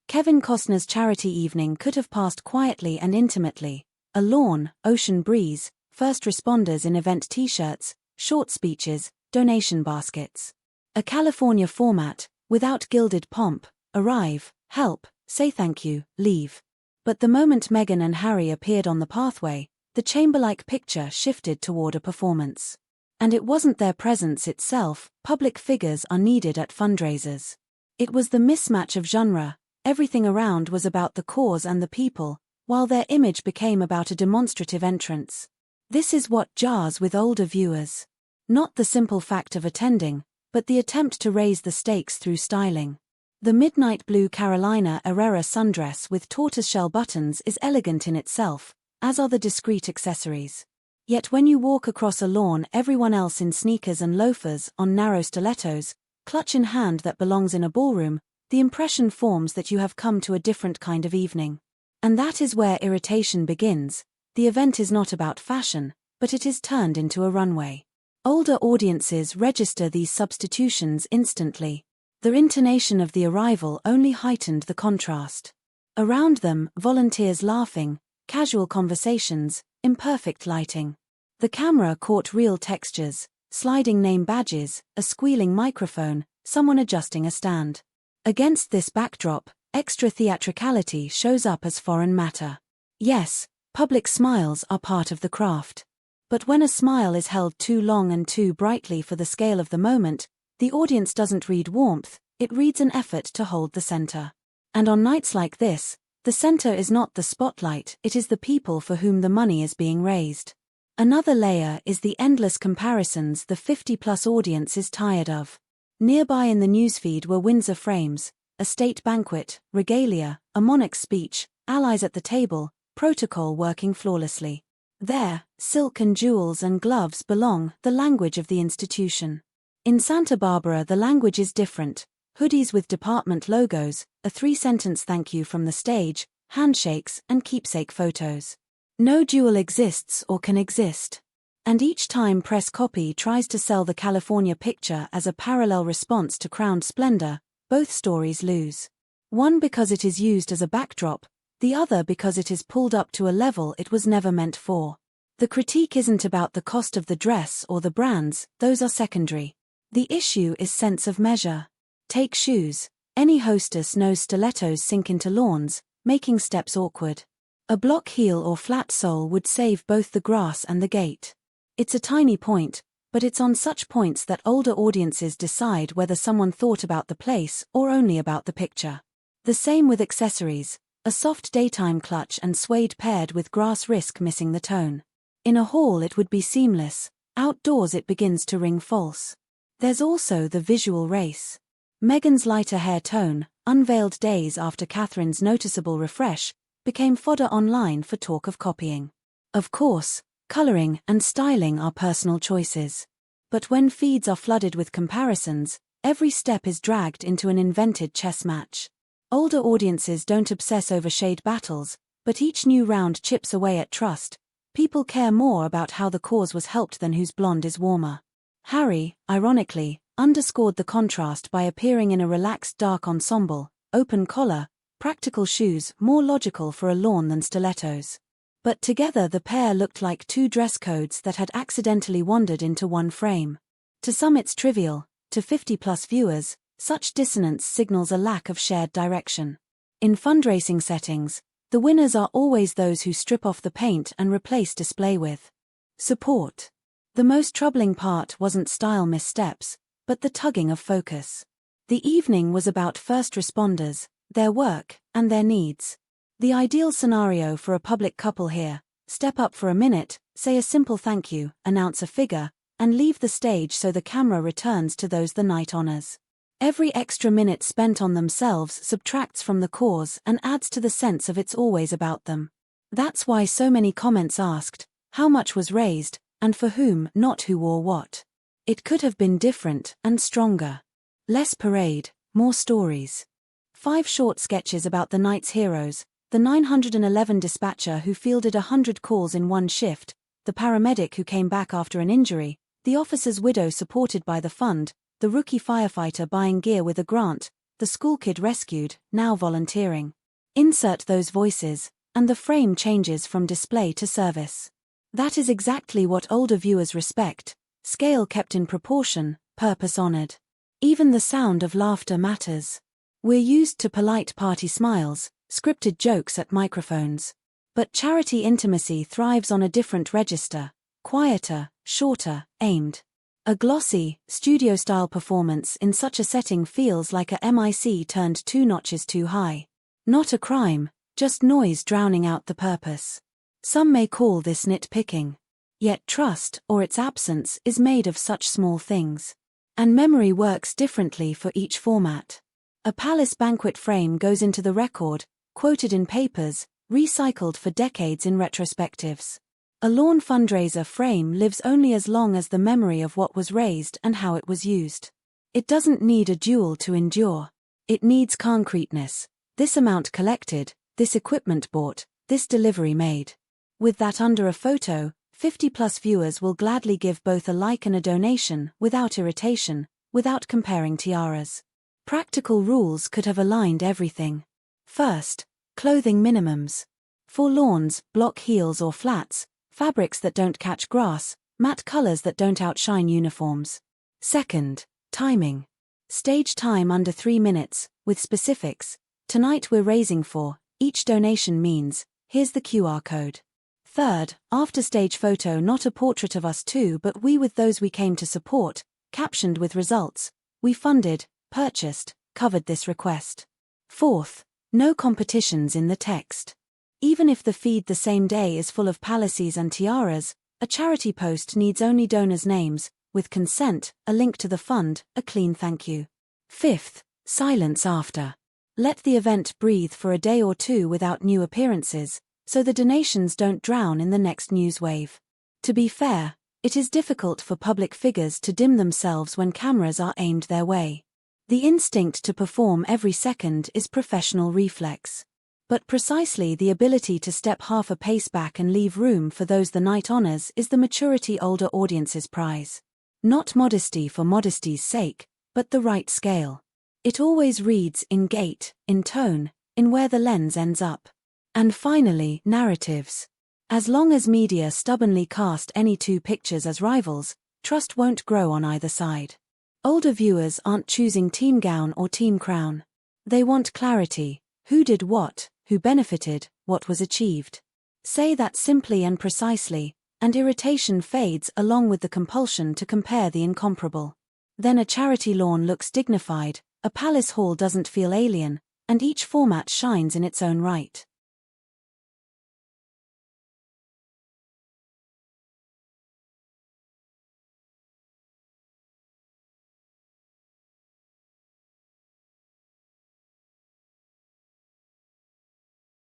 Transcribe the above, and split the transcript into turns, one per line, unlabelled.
Kevin Costner's charity evening could have passed quietly and intimately. A lawn, ocean breeze, first responders in event t-shirts, short speeches, donation baskets. A California format, without gilded pomp: arrive, help, say thank you, leave. But the moment Meghan and Harry appeared on the pathway, the chamber-like picture shifted toward a performance. And it wasn't their presence itself. Public figures are needed at fundraisers. It was the mismatch of genre. Everything around was about the cause and the people, while their image became about a demonstrative entrance. This is what jars with older viewers. Not the simple fact of attending, but the attempt to raise the stakes through styling. The midnight blue Carolina Herrera sundress with tortoiseshell buttons is elegant in itself, as are the discreet accessories. Yet when you walk across a lawn, everyone else in sneakers and loafers, on narrow stilettos, clutch in hand that belongs in a ballroom, the impression forms that you have come to a different kind of evening. And that is where irritation begins. The event is not about fashion, but it is turned into a runway. Older audiences register these substitutions instantly. The intonation of the arrival only heightened the contrast. Around them, volunteers laughing, casual conversations, imperfect lighting. The camera caught real textures, sliding name badges, a squealing microphone, someone adjusting a stand. Against this backdrop, extra theatricality shows up as foreign matter. Yes, public smiles are part of the craft. But when a smile is held too long and too brightly for the scale of the moment, the audience doesn't read warmth, it reads an effort to hold the center. And on nights like this, the center is not the spotlight, it is the people for whom the money is being raised. Another layer is the endless comparisons the 50-plus audience is tired of. Nearby in the newsfeed were Windsor frames, a state banquet, regalia, a monarch's speech, allies at the table, protocol working flawlessly. There, silk and jewels and gloves belong, the language of the institution. In Santa Barbara the language is different. Hoodies with department logos, a 3-sentence thank you from the stage, handshakes and keepsake photos. No duel exists or can exist. And each time press copy tries to sell the California picture as a parallel response to crowned splendor, both stories lose. One because it is used as a backdrop, the other because it is pulled up to a level it was never meant for. The critique isn't about the cost of the dress or the brands, those are secondary. The issue is sense of measure. Take shoes. Any hostess knows stilettos sink into lawns, making steps awkward. A block heel or flat sole would save both the grass and the gate. It's a tiny point, but it's on such points that older audiences decide whether someone thought about the place or only about the picture. The same with accessories. A soft daytime clutch and suede paired with grass risk missing the tone. In a hall it would be seamless, outdoors it begins to ring false. There's also the visual race. Meghan's lighter hair tone, unveiled days after Catherine's noticeable refresh, became fodder online for talk of copying. Of course, coloring and styling are personal choices. But when feeds are flooded with comparisons, every step is dragged into an invented chess match. Older audiences don't obsess over shade battles, but each new round chips away at trust. People care more about how the cause was helped than whose blonde is warmer. Harry, ironically, underscored the contrast by appearing in a relaxed dark ensemble, open collar, practical shoes, more logical for a lawn than stilettos. But together the pair looked like two dress codes that had accidentally wandered into one frame. To some it's trivial, to 50-plus viewers, such dissonance signals a lack of shared direction. In fundraising settings, the winners are always those who strip off the paint and replace display with support. The most troubling part wasn't style missteps, but the tugging of focus. The evening was about first responders, their work, and their needs. The ideal scenario for a public couple here: step up for a minute, say a simple thank you, announce a figure, and leave the stage so the camera returns to those the night honors. Every extra minute spent on themselves subtracts from the cause and adds to the sense of it's always about them. That's why so many comments asked, how much was raised, and for whom, not who wore what. It could have been different and stronger. Less parade, more stories. 5 short sketches about the night's heroes: the 911 dispatcher who fielded 100 calls in one shift, the paramedic who came back after an injury, the officer's widow supported by the fund, the rookie firefighter buying gear with a grant, the school kid rescued, now volunteering. Insert those voices, and the frame changes from display to service. That is exactly what older viewers respect: scale kept in proportion, purpose honored. Even the sound of laughter matters. We're used to polite party smiles, scripted jokes at microphones. But charity intimacy thrives on a different register: quieter, shorter, aimed. A glossy, studio-style performance in such a setting feels like a mic turned 2 notches too high. Not a crime, just noise drowning out the purpose. Some may call this nitpicking. Yet trust, or its absence, is made of such small things. And memory works differently for each format. A palace banquet frame goes into the record, quoted in papers, recycled for decades in retrospectives. A lawn fundraiser frame lives only as long as the memory of what was raised and how it was used. It doesn't need a jewel to endure. It needs concreteness: this amount collected, this equipment bought, this delivery made. With that under a photo, 50+ viewers will gladly give both a like and a donation, without irritation, without comparing tiaras. Practical rules could have aligned everything. First, clothing minimums. For lawns, block heels or flats, fabrics that don't catch grass, matte colors that don't outshine uniforms. Second, timing. Stage time under 3 minutes, with specifics. Tonight we're raising for, each donation means, here's the QR code. Third, after-stage photo, not a portrait of us two but we with those we came to support, captioned with results: we funded, purchased, covered this request. Fourth, no competitions in the text. Even if the feed the same day is full of palaces and tiaras, a charity post needs only donors' names, with consent, a link to the fund, a clean thank you. Fifth, silence after. Let the event breathe for a day or two without new appearances, so the donations don't drown in the next news wave. To be fair, it is difficult for public figures to dim themselves when cameras are aimed their way. The instinct to perform every second is professional reflex. But precisely the ability to step half a pace back and leave room for those the night honors is the maturity older audiences prize. Not modesty for modesty's sake, but the right scale. It always reads in gait, in tone, in where the lens ends up. And finally, narratives. As long as media stubbornly cast any two pictures as rivals, trust won't grow on either side. Older viewers aren't choosing team gown or team crown. They want clarity: who did what, who benefited, what was achieved. Say that simply and precisely, and irritation fades along with the compulsion to compare the incomparable. Then a charity lawn looks dignified, a palace hall doesn't feel alien, and each format shines in its own right.